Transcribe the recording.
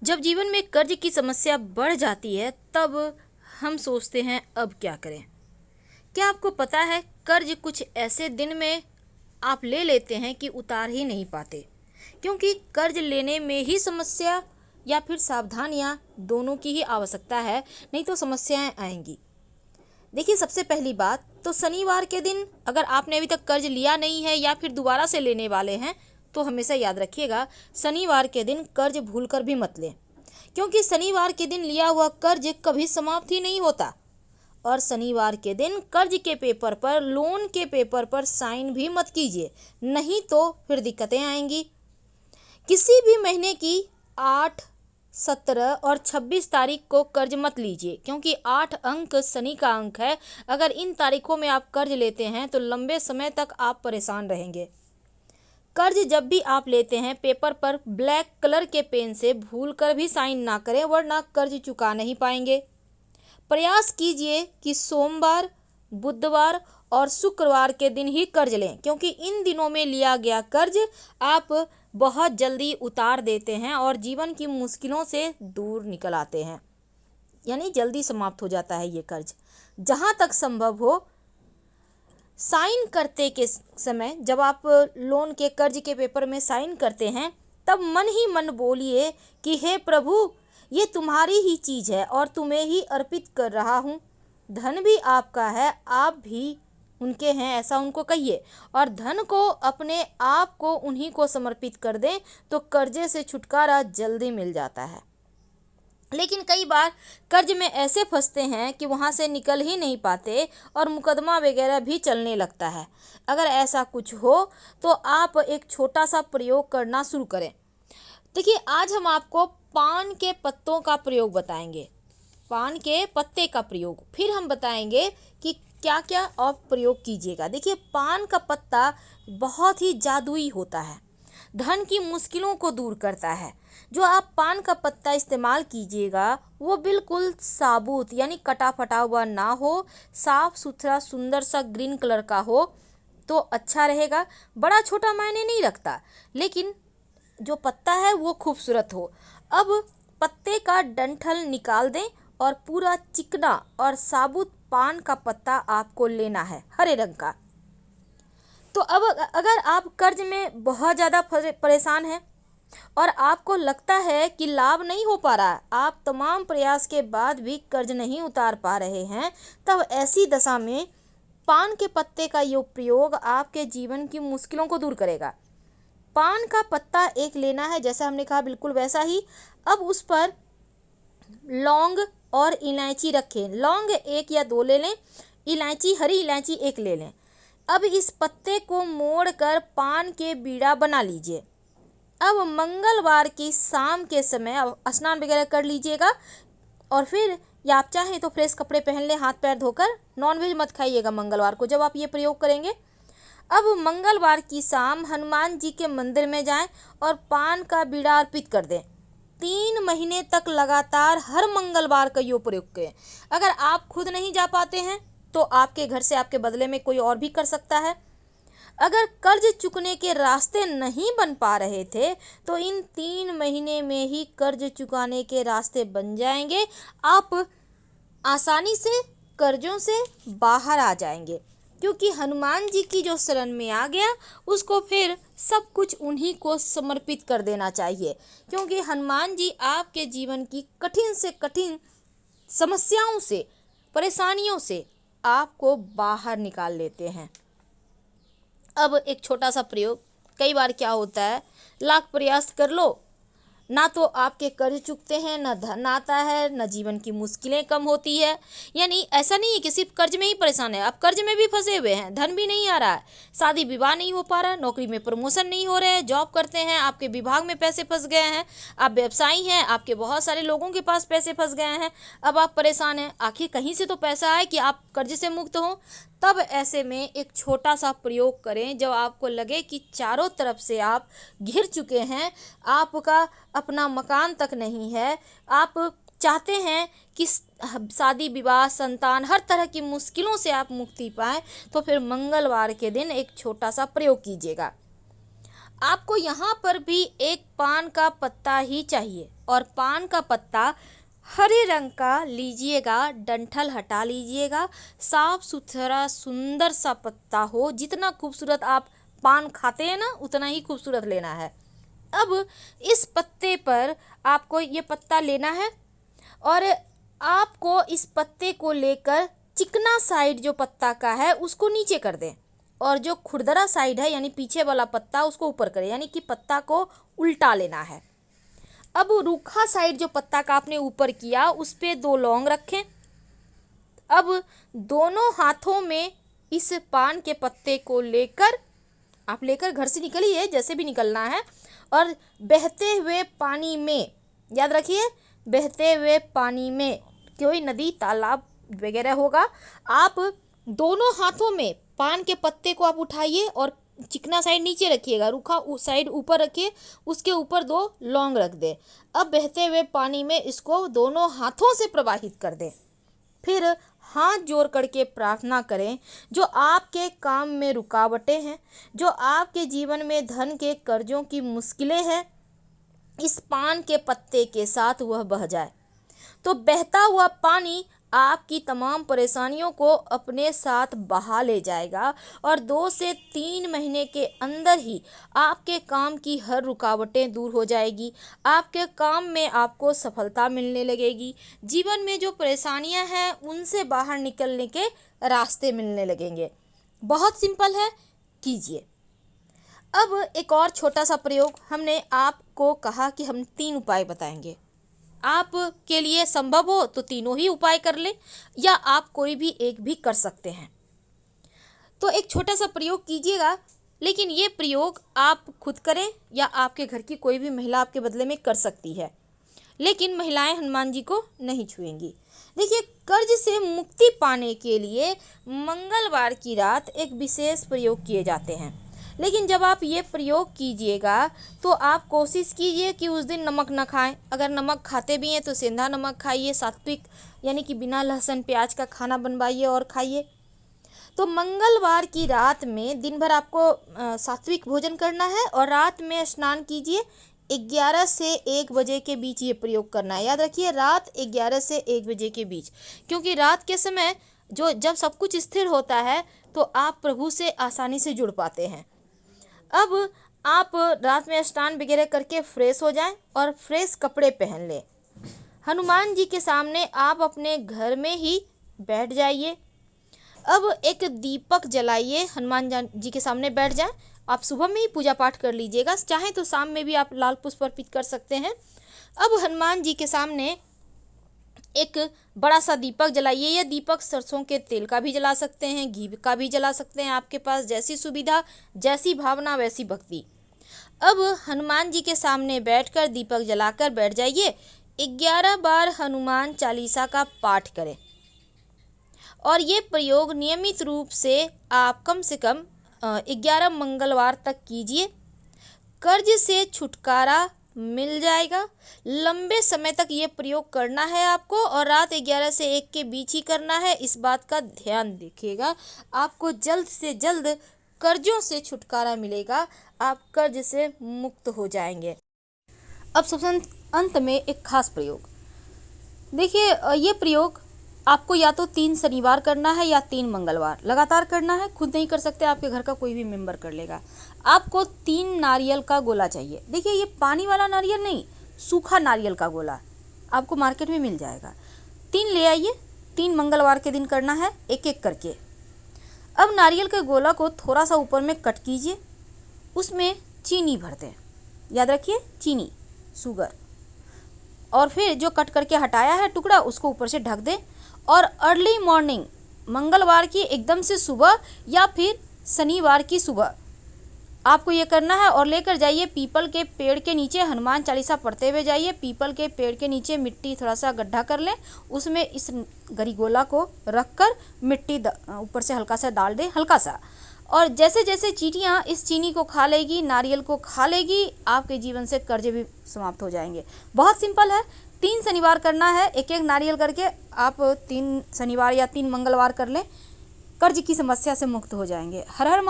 जब जीवन में कर्ज की समस्या बढ़ जाती है तब हम सोचते हैं अब क्या करें। क्या आपको पता है कर्ज कुछ ऐसे दिन में आप ले लेते हैं कि उतार ही नहीं पाते, क्योंकि कर्ज लेने में ही समस्या या फिर सावधानियां दोनों की ही आवश्यकता है, नहीं तो समस्याएं आएंगी। देखिए, सबसे पहली बात तो शनिवार के दिन अगर आपने अभी तक कर्ज लिया नहीं है या फिर दोबारा से लेने वाले हैं तो हमेशा याद रखिएगा, शनिवार के दिन कर्ज भूलकर भी मत लें, क्योंकि शनिवार के दिन लिया हुआ कर्ज कभी समाप्त ही नहीं होता। और शनिवार के दिन कर्ज के पेपर पर, लोन के पेपर पर साइन भी मत कीजिए, नहीं तो फिर दिक्कतें आएंगी। किसी भी महीने की 8, 17 और 26 तारीख को कर्ज मत लीजिए, क्योंकि 8 अंक शनि का अंक है। अगर इन तारीखों में आप कर्ज लेते हैं तो लंबे समय तक आप परेशान रहेंगे। कर्ज जब भी आप लेते हैं पेपर पर ब्लैक कलर के पेन से भूलकर भी साइन ना करें, वरना कर्ज चुका नहीं पाएंगे। प्रयास कीजिए कि सोमवार, बुधवार और शुक्रवार के दिन ही कर्ज लें, क्योंकि इन दिनों में लिया गया कर्ज आप बहुत जल्दी उतार देते हैं और जीवन की मुश्किलों से दूर निकल आते हैं, यानी जल्दी समाप्त हो जाता है ये कर्ज। जहाँ तक संभव हो, साइन करते के समय जब आप लोन के कर्ज के पेपर में साइन करते हैं तब मन ही मन बोलिए कि हे प्रभु, ये तुम्हारी ही चीज़ है और तुम्हें ही अर्पित कर रहा हूँ। धन भी आपका है, आप भी उनके हैं, ऐसा उनको कहिए। और धन को, अपने आप को उन्हीं को समर्पित कर दें तो कर्जे से छुटकारा जल्दी मिल जाता है। लेकिन कई बार कर्ज में ऐसे फंसते हैं कि वहाँ से निकल ही नहीं पाते और मुकदमा वगैरह भी चलने लगता है। अगर ऐसा कुछ हो तो आप एक छोटा सा प्रयोग करना शुरू करें। देखिए, आज हम आपको पान के पत्तों का प्रयोग बताएंगे, पान के पत्ते का प्रयोग, फिर हम बताएंगे कि क्या क्या आप प्रयोग कीजिएगा। देखिए, पान का पत्ता बहुत ही जादुई होता है, धन की मुश्किलों को दूर करता है। जो आप पान का पत्ता इस्तेमाल कीजिएगा वो बिल्कुल साबुत यानी कटा फटा हुआ ना हो, साफ सुथरा सुंदर सा ग्रीन कलर का हो तो अच्छा रहेगा। बड़ा छोटा मायने नहीं रखता, लेकिन जो पत्ता है वो खूबसूरत हो। अब पत्ते का डंठल निकाल दें और पूरा चिकना और साबुत पान का पत्ता आपको लेना है, हरे रंग का। तो अब अगर आप कर्ज में बहुत ज़्यादा परेशान हैं और आपको लगता है कि लाभ नहीं हो पा रहा, आप तमाम प्रयास के बाद भी कर्ज नहीं उतार पा रहे हैं, तब ऐसी दशा में पान के पत्ते का ये प्रयोग आपके जीवन की मुश्किलों को दूर करेगा। पान का पत्ता एक लेना है, जैसा हमने कहा बिल्कुल वैसा ही। अब उस पर लौंग और इलायची रखें। लौंग 1 या 2 ले लें, इलायची, हरी इलायची 1 ले लें। अब इस पत्ते को मोड़कर पान के बीड़ा बना लीजिए। अब मंगलवार की शाम के समय स्नान वगैरह कर लीजिएगा और फिर, या आप चाहें तो फ्रेश कपड़े पहन लें, हाथ पैर धोकर। नॉनवेज मत खाइएगा मंगलवार को जब आप ये प्रयोग करेंगे। अब मंगलवार की शाम हनुमान जी के मंदिर में जाएं और पान का बीड़ा अर्पित कर दें। 3 महीने तक लगातार हर मंगलवार का ये प्रयोग करें। अगर आप खुद नहीं जा पाते हैं तो आपके घर से आपके बदले में कोई और भी कर सकता है। अगर कर्ज चुकने के रास्ते नहीं बन पा रहे थे तो इन 3 महीने में ही कर्ज चुकाने के रास्ते बन जाएंगे। आप आसानी से कर्जों से बाहर आ जाएंगे, क्योंकि हनुमान जी की जो शरण में आ गया उसको फिर सब कुछ उन्हीं को समर्पित कर देना चाहिए, क्योंकि हनुमान जी आपके जीवन की कठिन से कठिन समस्याओं से, परेशानियों से आपको बाहर निकाल लेते हैं। अब एक छोटा सा प्रयोग, कई बार क्या होता है, लाख प्रयास कर लो, ना तो आपके कर्ज चुकते हैं, ना धन आता है, ना जीवन की मुश्किलें कम होती है। यानी ऐसा नहीं है कि सिर्फ कर्ज में ही परेशान है, आप कर्ज में भी फंसे हुए हैं, धन भी नहीं आ रहा है, शादी विवाह नहीं हो पा रहा, नौकरी में प्रमोशन नहीं हो रहे हैं, जॉब करते हैं आपके विभाग में पैसे फंस गए हैं, आप व्यवसायी हैं, आपके बहुत सारे लोगों के पास पैसे फंस गए हैं, अब आप परेशान हैं, आखिर कहीं से तो पैसा आए कि आप कर्ज से मुक्त हों। तब ऐसे में एक छोटा सा प्रयोग करें, जब आपको लगे कि चारों तरफ से आप घिर चुके हैं, आपका अपना मकान तक नहीं है, आप चाहते हैं कि शादी विवाह, संतान, हर तरह की मुश्किलों से आप मुक्ति पाएं, तो फिर मंगलवार के दिन एक छोटा सा प्रयोग कीजिएगा। आपको यहाँ पर भी एक पान का पत्ता ही चाहिए, और पान का पत्ता हरे रंग का लीजिएगा, डंठल हटा लीजिएगा, साफ सुथरा सुंदर सा पत्ता हो। जितना खूबसूरत आप पान खाते हैं ना, उतना ही खूबसूरत लेना है। अब इस पत्ते पर आपको ये पत्ता लेना है, और आपको इस पत्ते को लेकर चिकना साइड जो पत्ता का है उसको नीचे कर दें, और जो खुरदरा साइड है यानी पीछे वाला पत्ता उसको ऊपर करें, यानी कि पत्ता को उल्टा लेना है। अब रूखा साइड जो पत्ता का आपने ऊपर किया उस पे 2 लौंग रखें। अब दोनों हाथों में इस पान के पत्ते को लेकर आप लेकर घर से निकलिए, जैसे भी निकलना है, और बहते हुए पानी में, याद रखिए बहते हुए पानी में, कोई नदी तालाब वगैरह होगा, आप दोनों हाथों में पान के पत्ते को आप उठाइए और चिकना साइड नीचे रखिएगा, रूखा साइड ऊपर रखिए, उसके ऊपर 2 लौंग रख दें। अब बहते हुए पानी में इसको दोनों हाथों से प्रवाहित कर दें। फिर हाथ जोड़ करके प्रार्थना करें, जो आपके काम में रुकावटें हैं, जो आपके जीवन में धन के कर्जों की मुश्किलें हैं, इस पान के पत्ते के साथ वह बह जाए। तो बहता हुआ पानी आपकी तमाम परेशानियों को अपने साथ बहा ले जाएगा, और 2 से 3 महीने के अंदर ही आपके काम की हर रुकावटें दूर हो जाएगी। आपके काम में आपको सफलता मिलने लगेगी। जीवन में जो परेशानियां हैं उनसे बाहर निकलने के रास्ते मिलने लगेंगे। बहुत सिंपल है, कीजिए। अब एक और छोटा सा प्रयोग, हमने आपको कहा कि हम 3 उपाय बताएंगे। आप के लिए संभव हो तो तीनों ही उपाय कर लें, या आप कोई भी एक भी कर सकते हैं। तो एक छोटा सा प्रयोग कीजिएगा, लेकिन ये प्रयोग आप खुद करें या आपके घर की कोई भी महिला आपके बदले में कर सकती है, लेकिन महिलाएं हनुमान जी को नहीं छुएंगी। देखिए, कर्ज से मुक्ति पाने के लिए मंगलवार की रात एक विशेष प्रयोग किए जाते हैं, लेकिन जब आप ये प्रयोग कीजिएगा तो आप कोशिश कीजिए कि उस दिन नमक न खाएं। अगर नमक खाते भी हैं तो सेंधा नमक खाइए, सात्विक यानी कि बिना लहसुन प्याज का खाना बनवाइए और खाइए। तो मंगलवार की रात में दिन भर आपको सात्विक भोजन करना है, और रात में स्नान कीजिए। 11 से 1 बजे के बीच ये प्रयोग करना है। याद रखिए, रात 11 से 1 बजे के बीच, क्योंकि रात के समय जब सब कुछ स्थिर होता है तो आप प्रभु से आसानी से जुड़ पाते हैं। अब आप रात में स्नान वगैरह करके फ्रेश हो जाएं और फ्रेश कपड़े पहन लें। हनुमान जी के सामने आप अपने घर में ही बैठ जाइए। अब एक दीपक जलाइए, हनुमान जी के सामने बैठ जाएं। आप सुबह में ही पूजा पाठ कर लीजिएगा, चाहे तो शाम में भी आप लाल पुष्प अर्पित कर सकते हैं। अब हनुमान जी के सामने एक बड़ा सा दीपक जलाइए। यह दीपक सरसों के तेल का भी जला सकते हैं, घी का भी जला सकते हैं, आपके पास जैसी सुविधा, जैसी भावना वैसी भक्ति। अब हनुमान जी के सामने बैठकर दीपक जलाकर बैठ जाइए। 11 बार हनुमान चालीसा का पाठ करें, और ये प्रयोग नियमित रूप से आप कम से कम 11 मंगलवार तक कीजिए। कर्ज से छुटकारा मिल जाएगा। लंबे समय तक ये प्रयोग करना है आपको, और रात 11 से 1 के बीच ही करना है। इस बात का ध्यान रखिएगा, आपको जल्द से जल्द कर्जों से छुटकारा मिलेगा, आप कर्ज से मुक्त हो जाएंगे। अब सबसे अंत में एक खास प्रयोग देखिए, ये प्रयोग आपको या तो 3 शनिवार करना है या 3 मंगलवार लगातार करना है। खुद नहीं कर सकते, आपके घर का कोई भी मेंबर कर लेगा। आपको 3 नारियल का गोला चाहिए। देखिए, ये पानी वाला नारियल नहीं, सूखा नारियल का गोला आपको मार्केट में मिल जाएगा। 3 ले आइए। 3 मंगलवार के दिन करना है, एक एक करके। अब नारियल के गोला को थोड़ा सा ऊपर में कट कीजिए, उसमें चीनी भर दें। याद रखिए, चीनी, शुगर। और फिर जो कट करके हटाया है टुकड़ा, उसको ऊपर से ढक दें, और अर्ली मॉर्निंग मंगलवार की एकदम से सुबह या फिर शनिवार की सुबह आपको ये करना है, और लेकर जाइए पीपल के पेड़ के नीचे। हनुमान चालीसा पढ़ते हुए जाइए। पीपल के पेड़ के नीचे मिट्टी थोड़ा सा गड्ढा कर लें, उसमें इस गरीगोला को रखकर मिट्टी ऊपर से हल्का सा डाल दें, हल्का सा। और जैसे जैसे चींटियाँ इस चीनी को खा लेगी, नारियल को खा लेगी, आपके जीवन से कर्ज भी समाप्त हो जाएंगे। बहुत सिंपल है, 3 शनिवार करना है, एक एक नारियल करके। आप 3 शनिवार या 3 मंगलवार कर लें, कर्ज की समस्या से मुक्त हो जाएंगे। हर हर